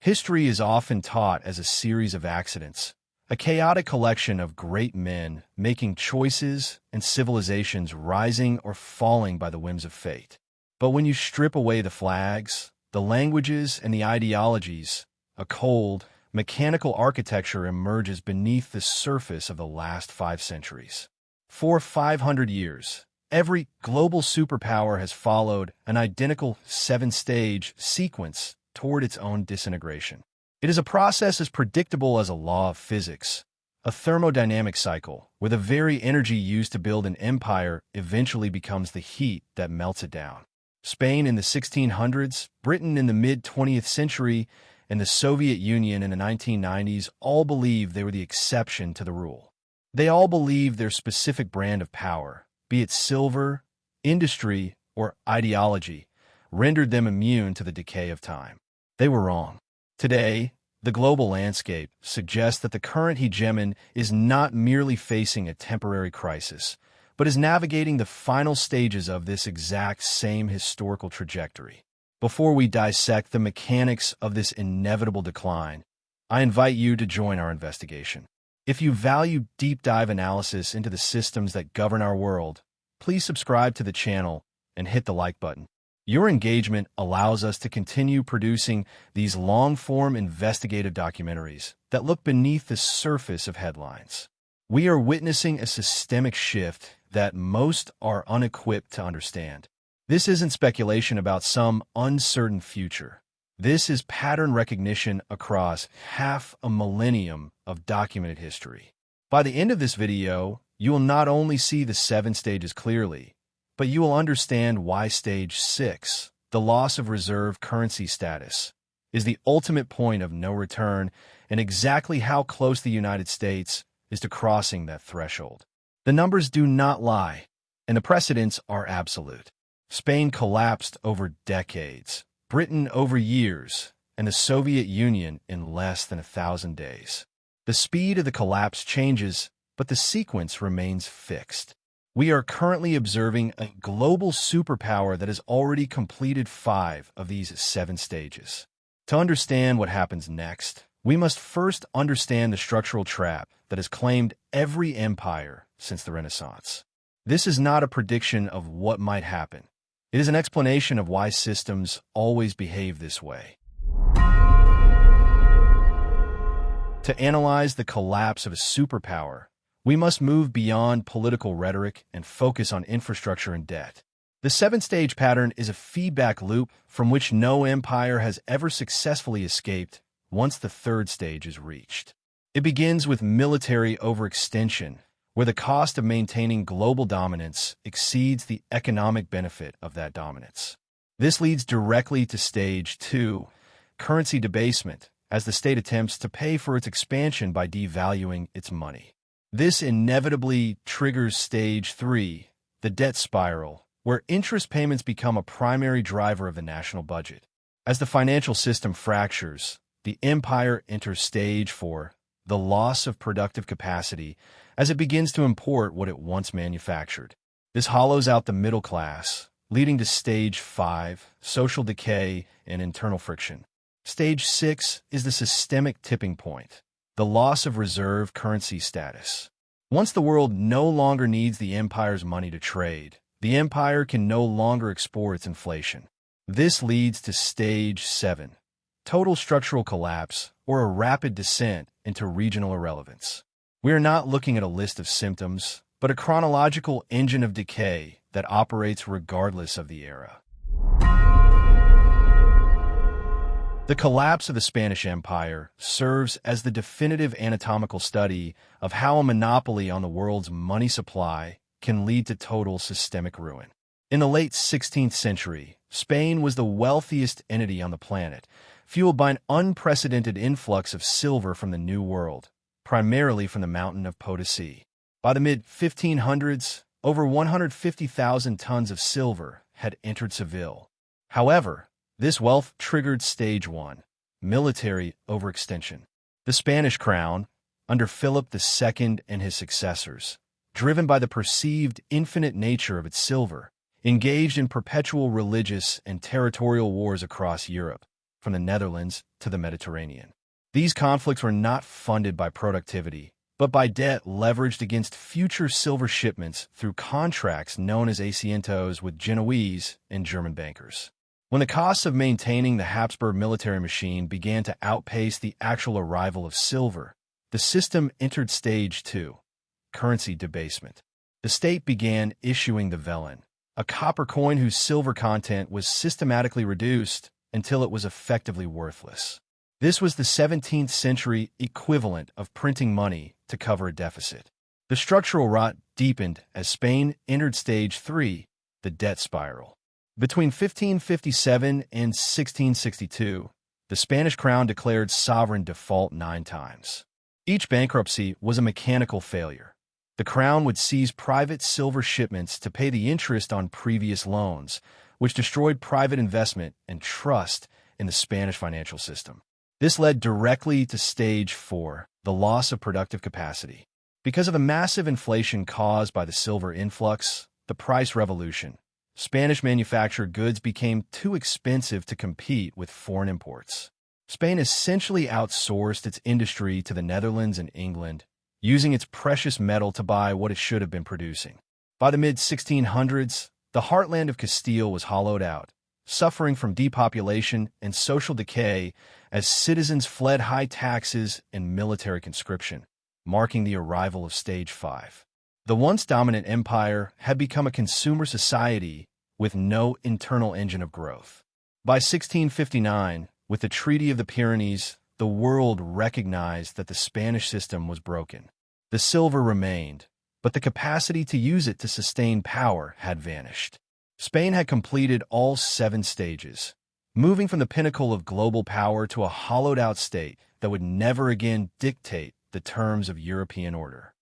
History is often taught as a series of accidents, a chaotic collection of great men making choices and civilizations rising or falling by the whims of fate. But when you strip away the flags, the languages, and the ideologies, a cold, mechanical architecture emerges beneath the surface of the last 5 centuries. For 500 years, every global superpower has followed an identical 7-stage sequence toward its own disintegration. It is a process as predictable as a law of physics, a thermodynamic cycle, where the very energy used to build an empire eventually becomes the heat that melts it down. Spain in the 1600s, Britain in the mid-20th century, and the Soviet Union in the 1990s all believed they were the exception to the rule. They all believed their specific brand of power, be it silver, industry, or ideology, rendered them immune to the decay of time. They were wrong. Today, the global landscape suggests that the current hegemon is not merely facing a temporary crisis, but is navigating the final stages of this exact same historical trajectory. Before we dissect the mechanics of this inevitable decline, I invite you to join our investigation. If you value deep dive analysis into the systems that govern our world, please subscribe to the channel and hit the like button. Your engagement allows us to continue producing these long-form investigative documentaries that look beneath the surface of headlines. We are witnessing a systemic shift that most are unequipped to understand. This isn't speculation about some uncertain future. This is pattern recognition across half a millennium of documented history. By the end of this video, you will not only see the 7 stages clearly, but you will understand why Stage 6, the loss of reserve currency status, is the ultimate point of no return and exactly how close the United States is to crossing that threshold. The numbers do not lie, and the precedents are absolute. Spain collapsed over decades, Britain over years, and the Soviet Union in less than 1,000 days. The speed of the collapse changes, but the sequence remains fixed. We are currently observing a global superpower that has already completed 5 of these 7 stages. To understand what happens next, we must first understand the structural trap that has claimed every empire since the Renaissance. This is not a prediction of what might happen. It is an explanation of why systems always behave this way. To analyze the collapse of a superpower, we must move beyond political rhetoric and focus on infrastructure and debt. The 7-stage pattern is a feedback loop from which no empire has ever successfully escaped once the 3rd stage is reached. It begins with military overextension, where the cost of maintaining global dominance exceeds the economic benefit of that dominance. This leads directly to Stage 2, currency debasement, as the state attempts to pay for its expansion by devaluing its money. This inevitably triggers Stage 3, the debt spiral, where interest payments become a primary driver of the national budget. As the financial system fractures, the empire enters Stage 4, the loss of productive capacity, as it begins to import what it once manufactured. This hollows out the middle class, leading to Stage 5, social decay and internal friction. Stage 6 is the systemic tipping point, the loss of reserve currency status. Once the world no longer needs the empire's money to trade, the empire can no longer export its inflation. This leads to Stage 7, total structural collapse, or a rapid descent into regional irrelevance. We are not looking at a list of symptoms, but a chronological engine of decay that operates regardless of the era. The collapse of the Spanish Empire serves as the definitive anatomical study of how a monopoly on the world's money supply can lead to total systemic ruin. In the late 16th century, Spain was the wealthiest entity on the planet, fueled by an unprecedented influx of silver from the New World, primarily from the mountain of Potosi. By the mid-1500s, over 150,000 tons of silver had entered Seville. However, this wealth triggered Stage 1, military overextension. The Spanish crown, under Philip II and his successors, driven by the perceived infinite nature of its silver, engaged in perpetual religious and territorial wars across Europe. from the Netherlands to the Mediterranean. These conflicts were not funded by productivity, but by debt leveraged against future silver shipments through contracts known as asientos with Genoese and German bankers. When the costs of maintaining the Habsburg military machine began to outpace the actual arrival of silver, the system entered stage 2, currency debasement. The state began issuing the velen, a copper coin whose silver content was systematically reduced until it was effectively worthless. This was the 17th century equivalent of printing money to cover a deficit. The structural rot deepened as Spain entered stage 3, the debt spiral. Between 1557 and 1662, the Spanish crown declared sovereign default 9 times. Each bankruptcy was a mechanical failure. The crown would seize private silver shipments to pay the interest on previous loans, which destroyed private investment and trust in the Spanish financial system. This led directly to stage 4, the loss of productive capacity. Because of the massive inflation caused by the silver influx, the price revolution, Spanish manufactured goods became too expensive to compete with foreign imports. Spain essentially outsourced its industry to the Netherlands and England, using its precious metal to buy what it should have been producing. By the mid-1600s, the heartland of Castile was hollowed out, suffering from depopulation and social decay as citizens fled high taxes and military conscription, marking the arrival of Stage 5. The once dominant empire had become a consumer society with no internal engine of growth. By 1659, with the Treaty of the Pyrenees, the world recognized that the Spanish system was broken. The silver remained, but the capacity to use it to sustain power had vanished. Spain had completed all 7 stages, moving from the pinnacle of global power to a hollowed-out state that would never again dictate the terms of European order.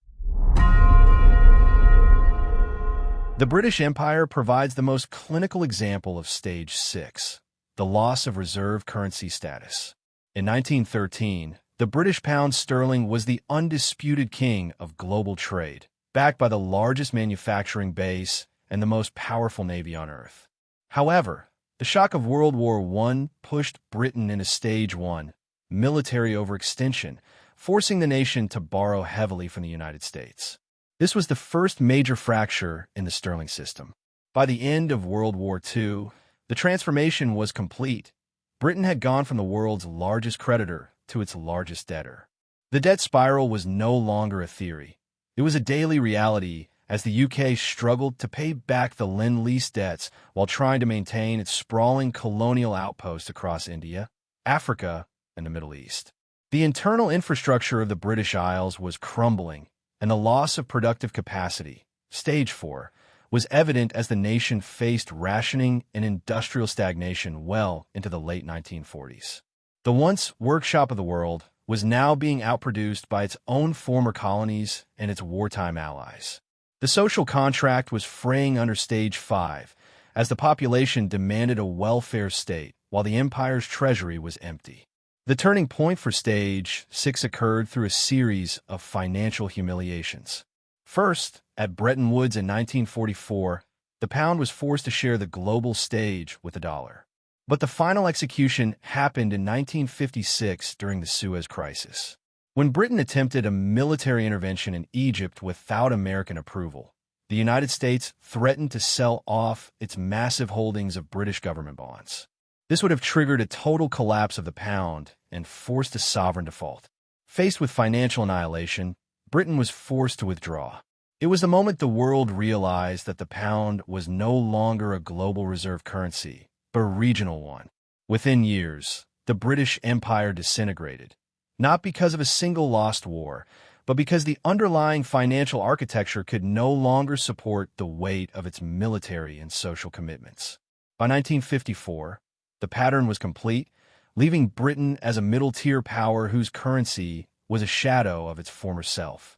The British Empire provides the most clinical example of Stage 6, the loss of reserve currency status. In 1913, the British pound sterling was the undisputed king of global trade, backed by the largest manufacturing base and the most powerful navy on Earth. However, the shock of World War I pushed Britain into Stage 1, military overextension, forcing the nation to borrow heavily from the United States. This was the first major fracture in the sterling system. By the end of World War II, the transformation was complete. Britain had gone from the world's largest creditor to its largest debtor. The debt spiral was no longer a theory. It was a daily reality as the UK struggled to pay back the Lend-Lease debts while trying to maintain its sprawling colonial outposts across India, Africa, and the Middle East. The internal infrastructure of the British Isles was crumbling, and the loss of productive capacity, Stage 4, was evident as the nation faced rationing and industrial stagnation well into the late 1940s. The once workshop of the world was now being outproduced by its own former colonies and its wartime allies. The social contract was fraying under Stage 5 as the population demanded a welfare state while the empire's treasury was empty. The turning point for Stage 6 occurred through a series of financial humiliations. First, at Bretton Woods in 1944, the pound was forced to share the global stage with the dollar. But the final execution happened in 1956 during the Suez Crisis. When Britain attempted a military intervention in Egypt without American approval, the United States threatened to sell off its massive holdings of British government bonds. This would have triggered a total collapse of the pound and forced a sovereign default. Faced with financial annihilation, Britain was forced to withdraw. It was the moment the world realized that the pound was no longer a global reserve currency, but a regional one. Within years, the British Empire disintegrated, not because of a single lost war, but because the underlying financial architecture could no longer support the weight of its military and social commitments. By 1954, the pattern was complete, leaving Britain as a middle-tier power whose currency was a shadow of its former self.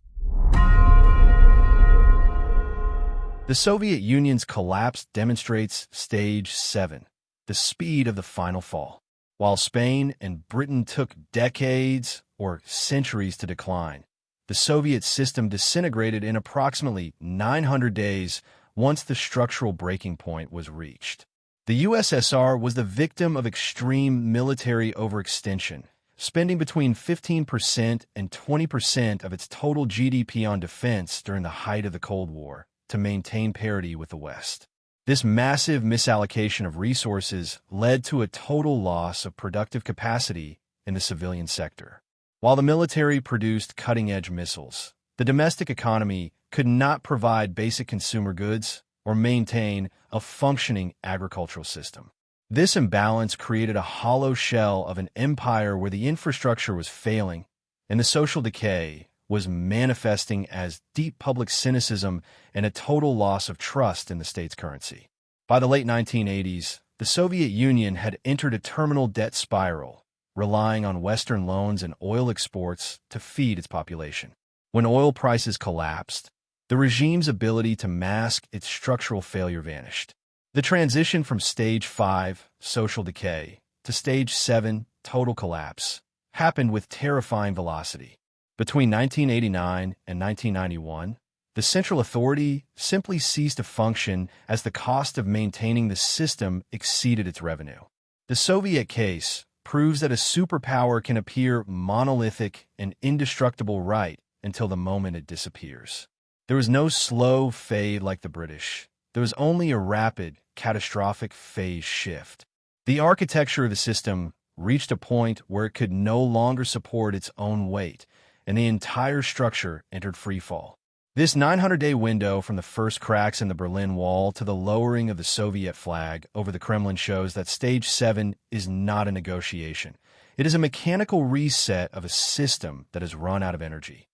The Soviet Union's collapse demonstrates Stage 7, the speed of the final fall. While Spain and Britain took decades or centuries to decline, the Soviet system disintegrated in approximately 900 days once the structural breaking point was reached. The USSR was the victim of extreme military overextension, spending between 15% and 20% of its total GDP on defense during the height of the Cold War to maintain parity with the West. This massive misallocation of resources led to a total loss of productive capacity in the civilian sector. While the military produced cutting-edge missiles, the domestic economy could not provide basic consumer goods or maintain a functioning agricultural system. This imbalance created a hollow shell of an empire where the infrastructure was failing and the social decay was manifesting as deep public cynicism and a total loss of trust in the state's currency. By the late 1980s, the Soviet Union had entered a terminal debt spiral, relying on Western loans and oil exports to feed its population. When oil prices collapsed, the regime's ability to mask its structural failure vanished. The transition from Stage 5, social decay, to Stage 7, total collapse, happened with terrifying velocity. Between 1989 and 1991, the central authority simply ceased to function as the cost of maintaining the system exceeded its revenue. The Soviet case proves that a superpower can appear monolithic and indestructible right until the moment it disappears. There was no slow fade like the British. There was only a rapid, catastrophic phase shift. The architecture of the system reached a point where it could no longer support its own weight, and the entire structure entered freefall. This 900-day window from the first cracks in the Berlin Wall to the lowering of the Soviet flag over the Kremlin shows that Stage 7 is not a negotiation. It is a mechanical reset of a system that has run out of energy.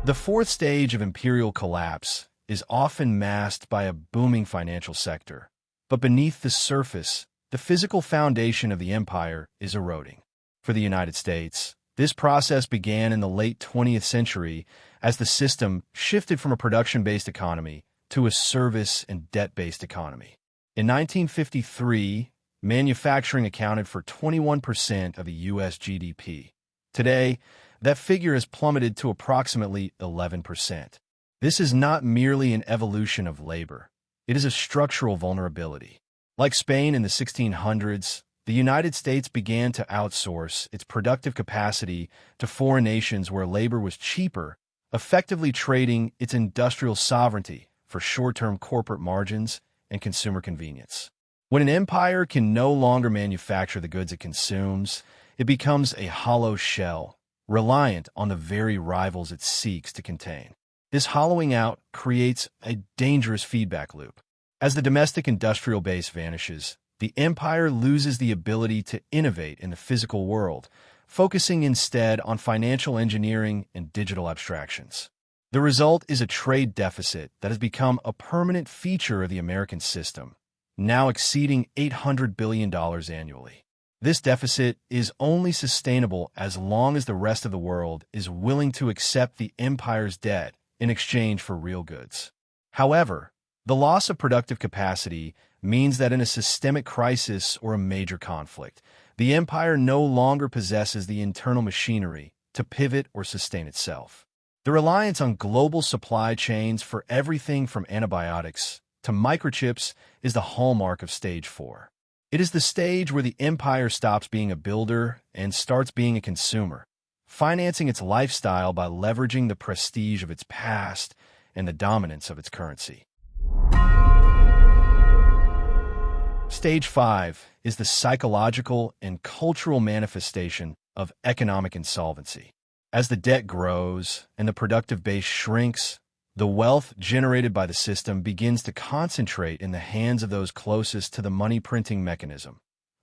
The fourth stage of imperial collapse is often masked by a booming financial sector, but beneath the surface, the physical foundation of the empire is eroding. For the United States, this process began in the late 20th century as the system shifted from a production-based economy to a service and debt-based economy. In 1953, manufacturing accounted for 21% of the U.S. GDP. Today, that figure has plummeted to approximately 11%. This is not merely an evolution of labor. It is a structural vulnerability. Like Spain in the 1600s, the United States began to outsource its productive capacity to foreign nations where labor was cheaper, effectively trading its industrial sovereignty for short-term corporate margins and consumer convenience. When an empire can no longer manufacture the goods it consumes, it becomes a hollow shell, reliant on the very rivals it seeks to contain. This hollowing out creates a dangerous feedback loop. As the domestic industrial base vanishes, the empire loses the ability to innovate in the physical world, focusing instead on financial engineering and digital abstractions. The result is a trade deficit that has become a permanent feature of the American system, now exceeding $800 billion annually. This deficit is only sustainable as long as the rest of the world is willing to accept the empire's debt in exchange for real goods. However, the loss of productive capacity means that in a systemic crisis or a major conflict, the empire no longer possesses the internal machinery to pivot or sustain itself. The reliance on global supply chains for everything from antibiotics to microchips is the hallmark of Stage 4. It is the stage where the empire stops being a builder and starts being a consumer, financing its lifestyle by leveraging the prestige of its past and the dominance of its currency. Stage 5 is the psychological and cultural manifestation of economic insolvency. As the debt grows and the productive base shrinks, the wealth generated by the system begins to concentrate in the hands of those closest to the money-printing mechanism,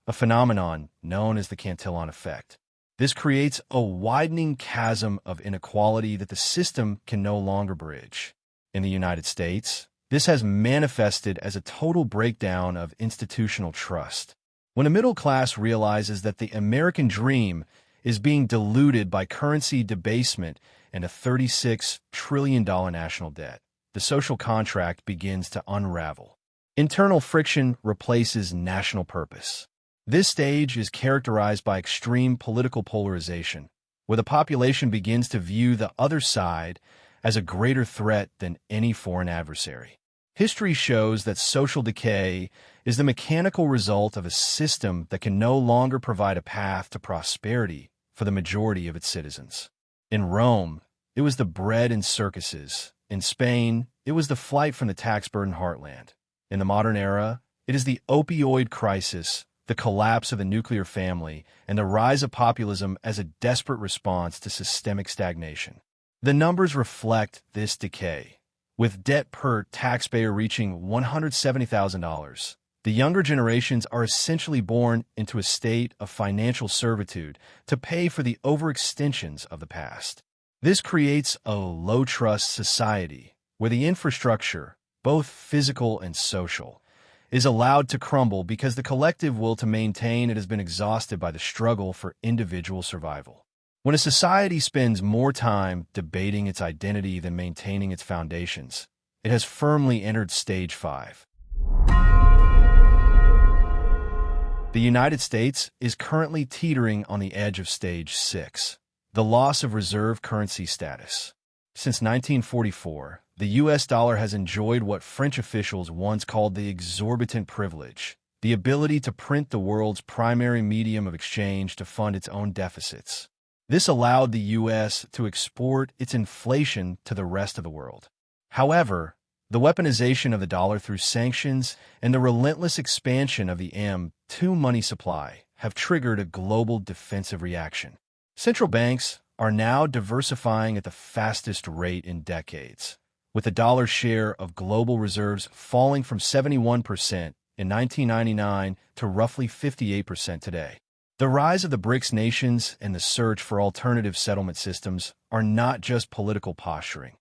a phenomenon known as the Cantillon effect. This creates a widening chasm of inequality that the system can no longer bridge. In the United States, this has manifested as a total breakdown of institutional trust. When a middle class realizes that the American dream is being diluted by currency debasement and a $36 trillion national debt, the social contract begins to unravel. Internal friction replaces national purpose. This stage is characterized by extreme political polarization, where the population begins to view the other side as a greater threat than any foreign adversary. History shows that social decay is the mechanical result of a system that can no longer provide a path to prosperity for the majority of its citizens. In Rome, it was the bread and circuses. In Spain, it was the flight from the tax-burdened heartland. In the modern era, it is the opioid crisis, the collapse of the nuclear family, and the rise of populism as a desperate response to systemic stagnation. The numbers reflect this decay. With debt per taxpayer reaching $170,000, the younger generations are essentially born into a state of financial servitude to pay for the overextensions of the past. This creates a low-trust society where the infrastructure, both physical and social, is allowed to crumble because the collective will to maintain it has been exhausted by the struggle for individual survival. When a society spends more time debating its identity than maintaining its foundations, it has firmly entered Stage 5. The United States is currently teetering on the edge of Stage 6, the loss of reserve currency status. Since 1944, the U.S. dollar has enjoyed what French officials once called the exorbitant privilege, the ability to print the world's primary medium of exchange to fund its own deficits. This allowed the U.S. to export its inflation to the rest of the world. However, the weaponization of the dollar through sanctions and the relentless expansion of the M2 money supply have triggered a global defensive reaction. Central banks are now diversifying at the fastest rate in decades, with the dollar's share of global reserves falling from 71% in 1999 to roughly 58% today. The rise of the BRICS nations and the search for alternative settlement systems are not just political posturing.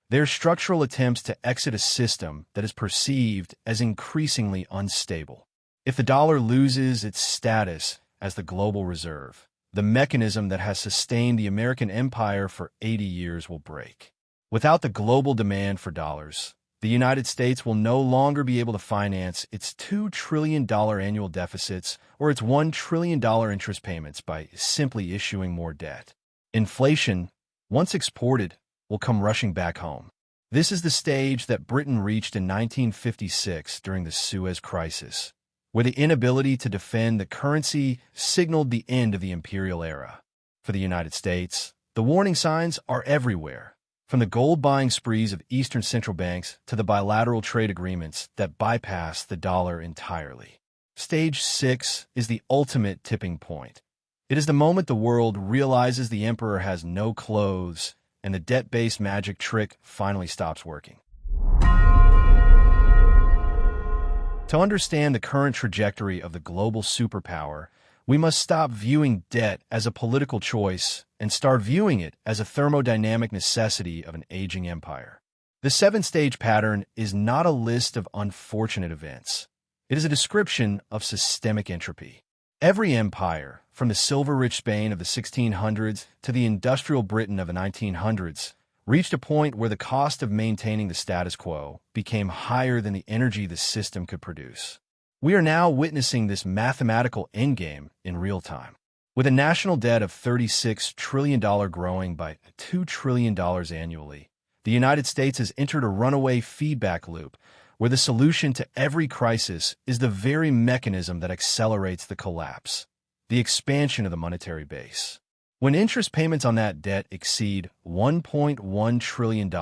They're structural attempts to exit a system that is perceived as increasingly unstable. If the dollar loses its status as the global reserve, the mechanism that has sustained the American empire for 80 years will break. Without the global demand for dollars, the United States will no longer be able to finance its $2 trillion annual deficits or its $1 trillion interest payments by simply issuing more debt. Inflation, once exported, will come rushing back home. This is the stage that Britain reached in 1956 during the Suez Crisis, where the inability to defend the currency signaled the end of the Imperial era. For the United States, the warning signs are everywhere, from the gold-buying sprees of Eastern central banks to the bilateral trade agreements that bypass the dollar entirely. Stage 6 is the ultimate tipping point. It is the moment the world realizes the emperor has no clothes and the debt-based magic trick finally stops working. To understand the current trajectory of the global superpower, we must stop viewing debt as a political choice and start viewing it as a thermodynamic necessity of an aging empire. The 7-stage pattern is not a list of unfortunate events. It is a description of systemic entropy. Every empire, from the silver-rich Spain of the 1600s to the industrial Britain of the 1900s, reached a point where the cost of maintaining the status quo became higher than the energy the system could produce. We are now witnessing this mathematical endgame in real time. With a national debt of $36 trillion growing by $2 trillion annually, the United States has entered a runaway feedback loop where the solution to every crisis is the very mechanism that accelerates the collapse, the expansion of the monetary base. When interest payments on that debt exceed $1.1 trillion,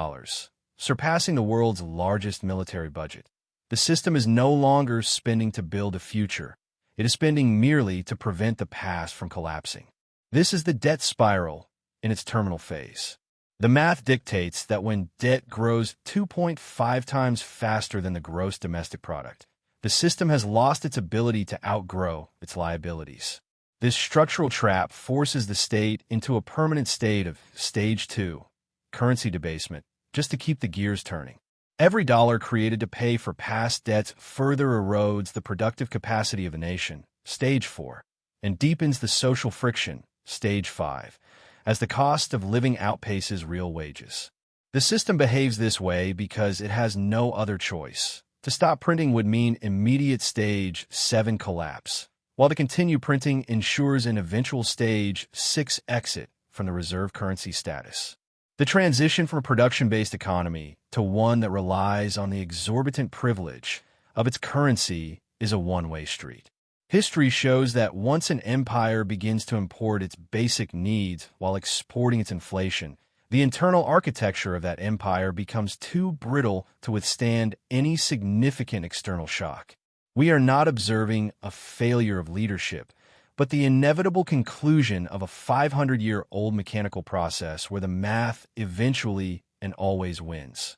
surpassing the world's largest military budget, the system is no longer spending to build a future. It is spending merely to prevent the past from collapsing. This is the debt spiral in its terminal phase. The math dictates that when debt grows 2.5 times faster than the gross domestic product, the system has lost its ability to outgrow its liabilities. This structural trap forces the state into a permanent state of Stage 2, currency debasement, just to keep the gears turning. Every dollar created to pay for past debts further erodes the productive capacity of the nation, Stage 4, and deepens the social friction, Stage 5, as the cost of living outpaces real wages. The system behaves this way because it has no other choice. To stop printing would mean immediate Stage 7 collapse, while to continue printing ensures an eventual Stage 6 exit from the reserve currency status. The transition from a production-based economy to one that relies on the exorbitant privilege of its currency is a one-way street. History shows that once an empire begins to import its basic needs while exporting its inflation, the internal architecture of that empire becomes too brittle to withstand any significant external shock. We are not observing a failure of leadership, but the inevitable conclusion of a 500-year-old mechanical process where the math eventually and always wins.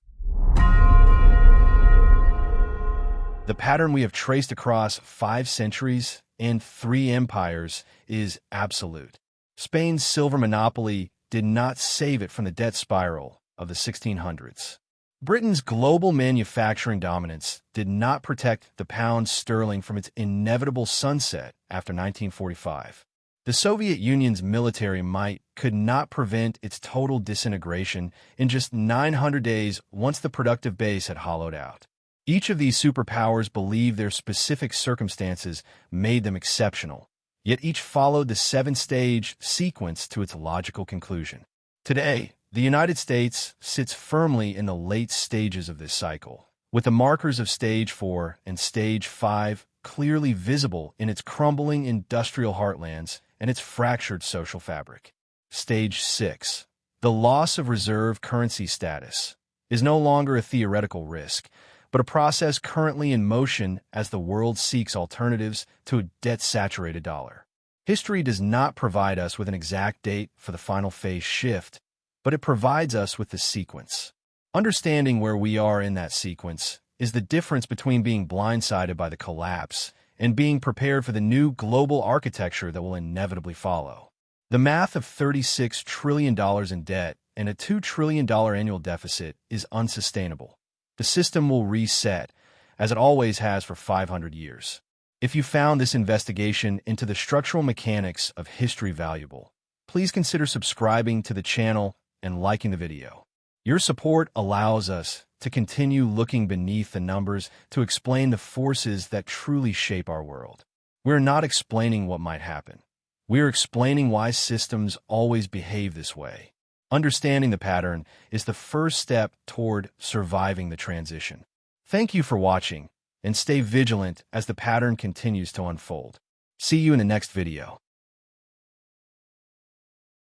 The pattern we have traced across 5 centuries and 3 empires is absolute. Spain's silver monopoly did not save it from the debt spiral of the 1600s. Britain's global manufacturing dominance did not protect the pound sterling from its inevitable sunset after 1945. The Soviet Union's military might could not prevent its total disintegration in just 900 days once the productive base had hollowed out. Each of these superpowers believed their specific circumstances made them exceptional, yet each followed the 7-stage sequence to its logical conclusion. Today, the United States sits firmly in the late stages of this cycle, with the markers of Stage 4 and Stage 5 clearly visible in its crumbling industrial heartlands and its fractured social fabric. Stage 6, the loss of reserve currency status, is no longer a theoretical risk, but a process currently in motion as the world seeks alternatives to a debt-saturated dollar. History does not provide us with an exact date for the final phase shift, but it provides us with the sequence. Understanding where we are in that sequence is the difference between being blindsided by the collapse and being prepared for the new global architecture that will inevitably follow. The math of $36 trillion in debt and a $2 trillion annual deficit is unsustainable. The system will reset, as it always has for 500 years. If you found this investigation into the structural mechanics of history valuable, please consider subscribing to the channel and liking the video. Your support allows us to continue looking beneath the numbers to explain the forces that truly shape our world. We're not explaining what might happen. We're explaining why systems always behave this way. Understanding the pattern is the first step toward surviving the transition. Thank you for watching, and stay vigilant as the pattern continues to unfold. See you in the next video.